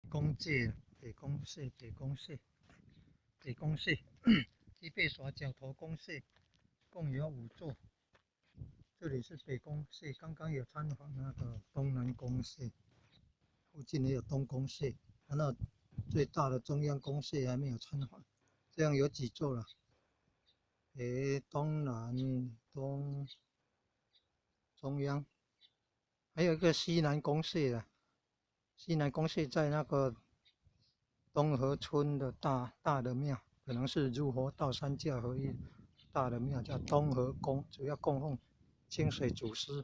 公界、北公社、北公社、北公社、基贝耍角头公社，共有5座。这里是北公社，刚刚有参访那个东南公社，附近也有东公社，然后最大的中央公社还没有参访，这样有几座了？东南、东、中央，还有一个西南公社的。西南公社在那个东河村的大的庙，可能是如佛道三教合一大的庙，叫东河宫，主要供奉清水祖师。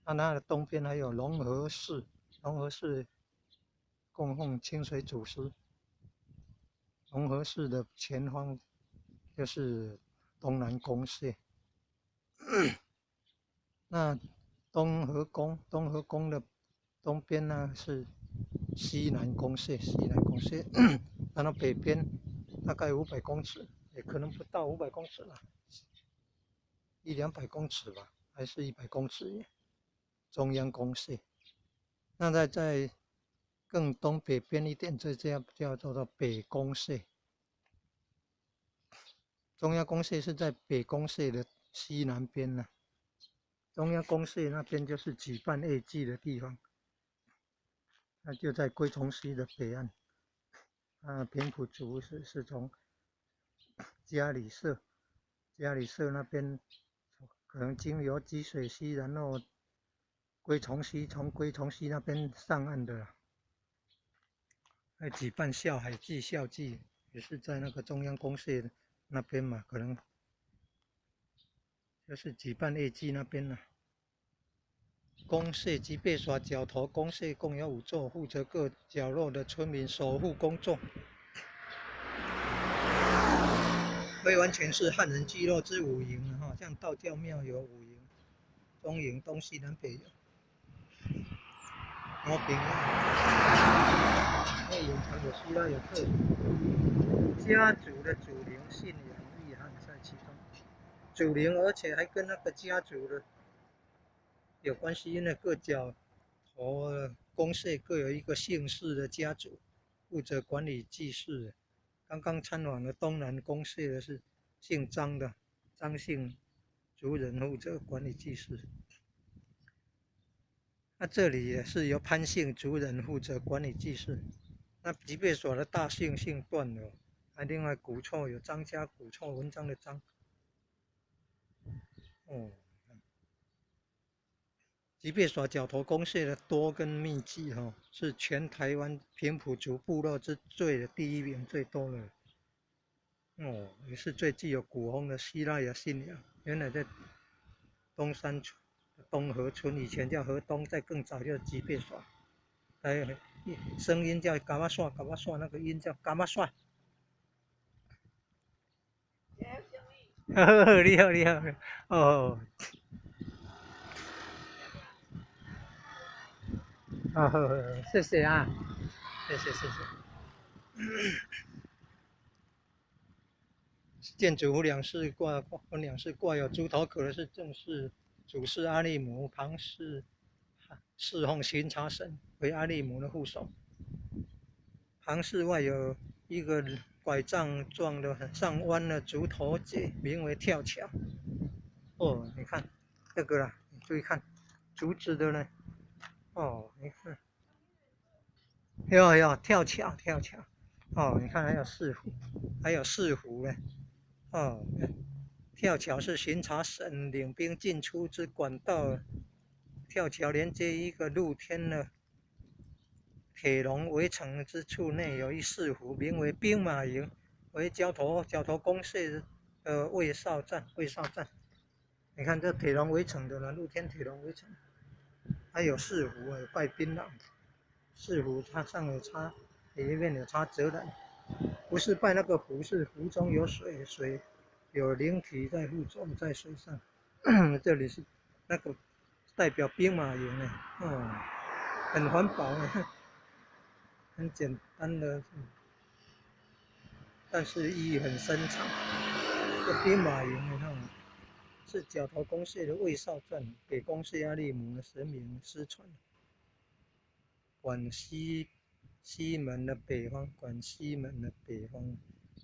那它的东边还有龙河寺，龙河寺供奉清水祖师。龙河寺的前方就是东南公社。那东河宫的东边呢是西南公社，然后北边大概500公尺，也可能不到500公尺了，100-200公尺吧，还是100公尺。中央公社，那在更东北边一点，这叫做北公社。中央公社是在北公社的西南边呢。中央公社那边就是举办艺伎的地方，那就在龟虫溪的北岸。平埔族是从嘉里社那边，可能经由积水溪，然后从龟虫溪那边上岸的。举办校祭也是在那个中央公社那边嘛，可能就是举办艺伎那边了。公社及贝耍角头公社共有5座，负责各角落的村民守护工作。非完全是汉人聚落之5营哈，像道教庙有5营，中营、东西南北有。然后平内隐藏有希腊有特殊家族的主灵信仰意涵在其中。主灵，而且还跟那个家族的有关系，因为各角头公社各有一个姓氏的家族负责管理祭祀。刚刚参访的东南公社的是姓张的，张姓族人负责管理祭祀。那这里也是由潘姓族人负责管理祭祀。那吉贝所的大姓姓段的，另外古厝有张家古厝，文章的张。吉贝所角头公社的多跟密集是全台湾平埔族部落之最的第1名，最多的。也是最具有古风的希腊雅信仰。原来在东山村、东河村，以前叫河东，在更早就是吉贝所。声音叫嘎巴刷，那个音叫嘎巴刷。你好，哦。谢谢啊，谢谢。建筑两室挂有猪头壳的是正式主事阿利姆，旁是侍奉巡查神，为阿利姆的护手。旁室外有一个拐杖状的上弯的竹头节，名为跳桥。你看这个啦，你注意看竹子的呢。你看，有跳桥。你看还有四湖呢。跳桥是巡查神领兵进出之管道。跳桥连接一个露天的铁笼围城之处，内有一四湖，名为兵马营，为角头公社的卫哨站。你看这铁笼围城的了，露天铁笼围城，还有四湖，有拜槟榔。四湖它上有插，里面有插泽兰，不是拜那个湖，是湖中有水有灵体在附着在水上。这里是那个代表兵马营呢。很环保呢，很简单的，但是意义很深长。这兵马营你看，是角头公社的卫哨站，北公社阿利姆的神明失传。管西西门的北方，管西门的北方，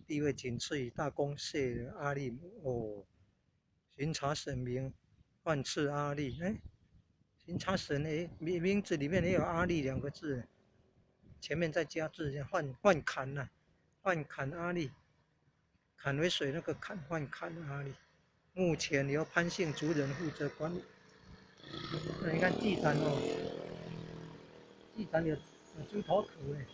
地位仅次于大公谢的阿力姆。哦，巡查省名换次阿力，哎，巡查省的名字里面也有阿力两个字，前面再加字，换坎呐、换坎阿力，坎为水那个坎，换坎阿力。目前由潘姓族人负责管理。那你看祭坛哦，祭坛有猪头壳哎。